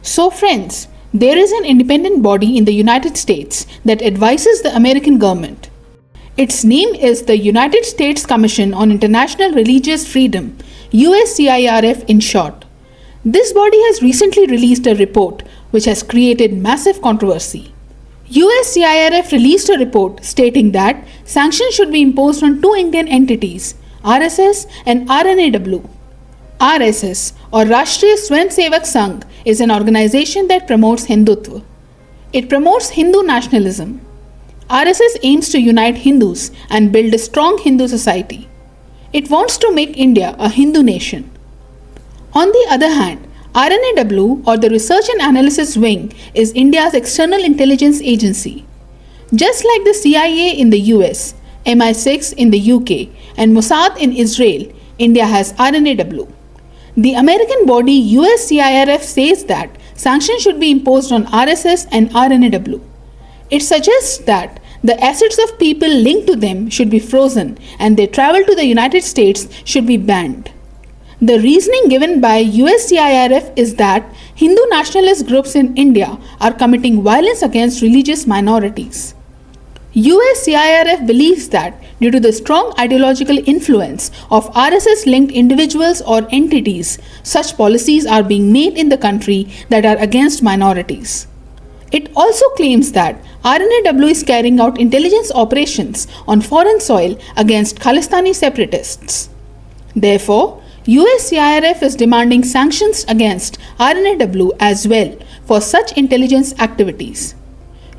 So friends, there is an independent body in the United States that advises the American government. Its name is the United States Commission on International Religious Freedom, USCIRF in short. This body has recently released a report which has created massive controversy. USCIRF released a report stating that sanctions should be imposed on two Indian entities, RSS and RNAW. RSS or Rashtriya Swayamsevak Sangh is an organization that promotes Hindutva. It promotes Hindu nationalism. RSS aims to unite Hindus and build a strong Hindu society. It wants to make India a Hindu nation. On the other hand, RNAW or the Research and Analysis Wing is India's external intelligence agency. Just like the CIA in the US, MI6 in the UK and Mossad in Israel, India has RNAW. The American body USCIRF says that sanctions should be imposed on RSS and RNAW. It suggests that the assets of people linked to them should be frozen and their travel to the United States should be banned. The reasoning given by USCIRF is that Hindu nationalist groups in India are committing violence against religious minorities. USCIRF believes that due to the strong ideological influence of RSS-linked individuals or entities, such policies are being made in the country that are against minorities. It also claims that RNAW is carrying out intelligence operations on foreign soil against Khalistani separatists. Therefore, USCIRF is demanding sanctions against RNAW as well for such intelligence activities.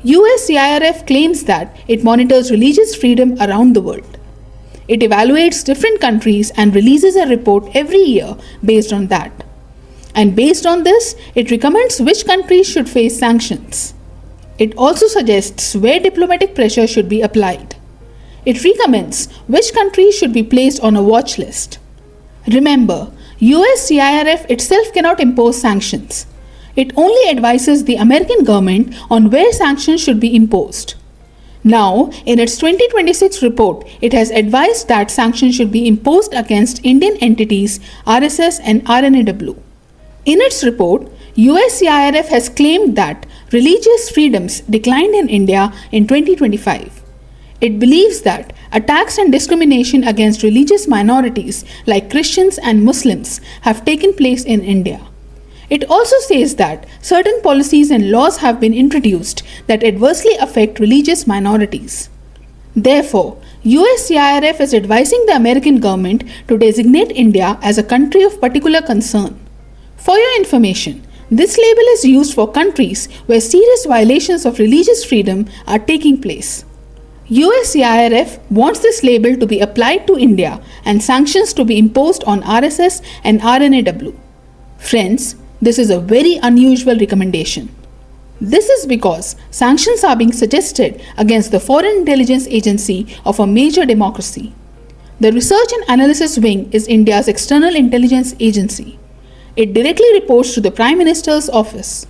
USCIRF claims that it monitors religious freedom around the world. It evaluates different countries and releases a report every year based on that. And based on this, it recommends which countries should face sanctions. It also suggests where diplomatic pressure should be applied. It recommends which countries should be placed on a watch list. Remember, USCIRF itself cannot impose sanctions. It only advises the American government on where sanctions should be imposed. Now, in its 2026 report, it has advised that sanctions should be imposed against Indian entities RSS and RNAW. In its report, USCIRF has claimed that religious freedoms declined in India in 2025. It believes that attacks and discrimination against religious minorities like Christians and Muslims have taken place in India. It also says that certain policies and laws have been introduced that adversely affect religious minorities. Therefore, USCIRF is advising the American government to designate India as a country of particular concern. For your information, this label is used for countries where serious violations of religious freedom are taking place. USCIRF wants this label to be applied to India and sanctions to be imposed on RSS and RNAW. Friends, this is a very unusual recommendation. This is because sanctions are being suggested against the foreign intelligence agency of a major democracy. The Research and Analysis Wing is India's external intelligence agency. It directly reports to the Prime Minister's office.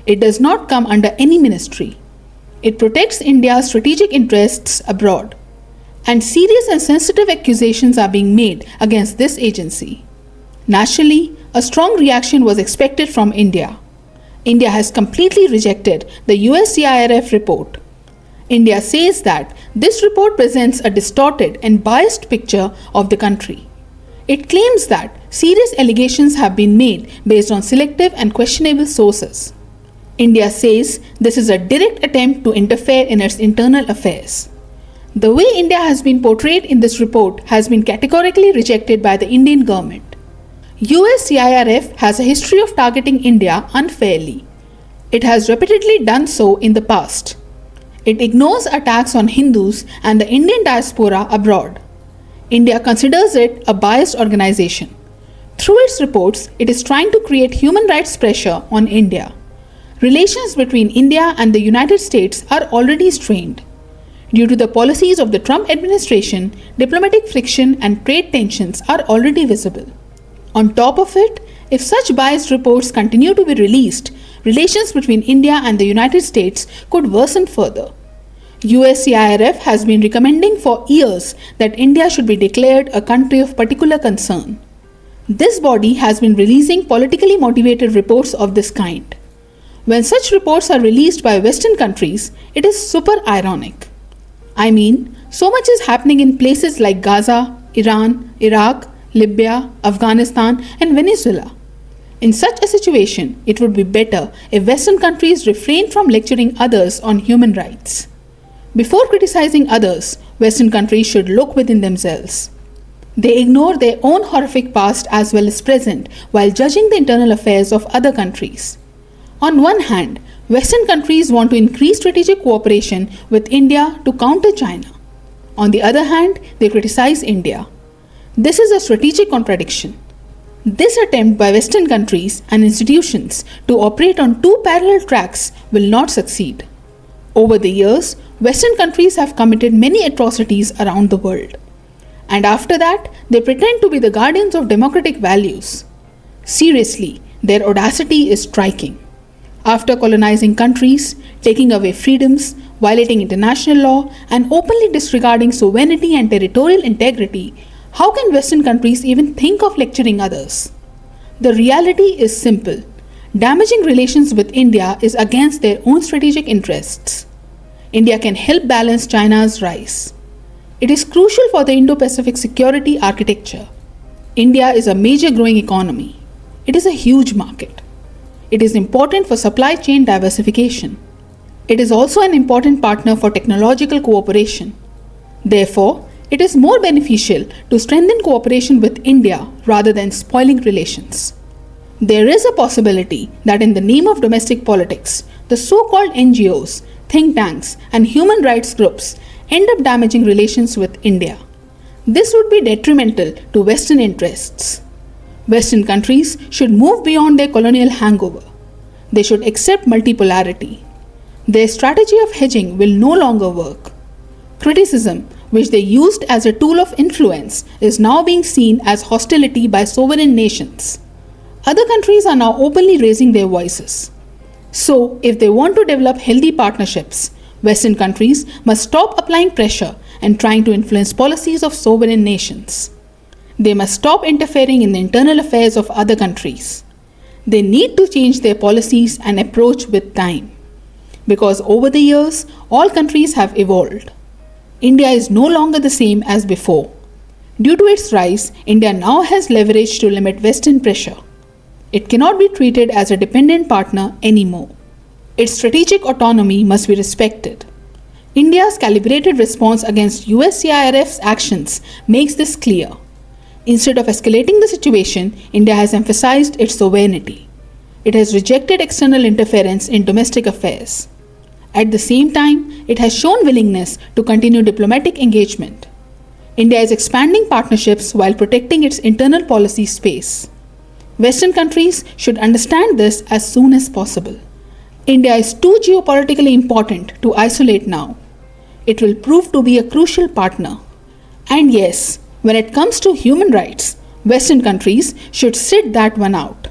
It does not come under any ministry. It protects India's strategic interests abroad. And serious and sensitive accusations are being made against this agency. Naturally, a strong reaction was expected from India. India has completely rejected the USCIRF report. India says that this report presents a distorted and biased picture of the country. It claims that serious allegations have been made based on selective and questionable sources. India says this is a direct attempt to interfere in its internal affairs. The way India has been portrayed in this report has been categorically rejected by the Indian government. USCIRF has a history of targeting India unfairly. It has repeatedly done so in the past. It ignores attacks on Hindus and the Indian diaspora abroad. India considers it a biased organization. Through its reports, it is trying to create human rights pressure on India. Relations between India and the United States are already strained. Due to the policies of the Trump administration, diplomatic friction and trade tensions are already visible. On top of it, if such biased reports continue to be released, relations between India and the United States could worsen further. USCIRF has been recommending for years that India should be declared a country of particular concern. This body has been releasing politically motivated reports of this kind. When such reports are released by Western countries, it is super ironic. I mean, so much is happening in places like Gaza, Iran, Iraq, Libya, Afghanistan, and Venezuela. In such a situation, it would be better if Western countries refrain from lecturing others on human rights. Before criticizing others, Western countries should look within themselves. They ignore their own horrific past as well as present while judging the internal affairs of other countries. On one hand, Western countries want to increase strategic cooperation with India to counter China. On the other hand, they criticize India. This is a strategic contradiction. This attempt by Western countries and institutions to operate on two parallel tracks will not succeed. Over the years, Western countries have committed many atrocities around the world. And after that, they pretend to be the guardians of democratic values. Seriously, their audacity is striking. After colonizing countries, taking away freedoms, violating international law, and openly disregarding sovereignty and territorial integrity, how can Western countries even think of lecturing others? The reality is simple. Damaging relations with India is against their own strategic interests. India can help balance China's rise. It is crucial for the Indo-Pacific security architecture. India is a major growing economy. It is a huge market. It is important for supply chain diversification. It is also an important partner for technological cooperation. Therefore, it is more beneficial to strengthen cooperation with India rather than spoiling relations. There is a possibility that in the name of domestic politics, the so-called NGOs, think tanks, and human rights groups end up damaging relations with India. This would be detrimental to Western interests. Western countries should move beyond their colonial hangover. They should accept multipolarity. Their strategy of hedging will no longer work. Criticism, which they used as a tool of influence, is now being seen as hostility by sovereign nations. Other countries are now openly raising their voices. So, if they want to develop healthy partnerships, Western countries must stop applying pressure and trying to influence policies of sovereign nations. They must stop interfering in the internal affairs of other countries. They need to change their policies and approach with time. Because over the years, all countries have evolved. India is no longer the same as before. Due to its rise, India now has leverage to limit Western pressure. It cannot be treated as a dependent partner anymore. Its strategic autonomy must be respected. India's calibrated response against USCIRF's actions makes this clear. Instead of escalating the situation, India has emphasized its sovereignty. It has rejected external interference in domestic affairs. At the same time, it has shown willingness to continue diplomatic engagement. India is expanding partnerships while protecting its internal policy space. Western countries should understand this as soon as possible. India is too geopolitically important to isolate now. It will prove to be a crucial partner. And yes, when it comes to human rights, Western countries should sit that one out.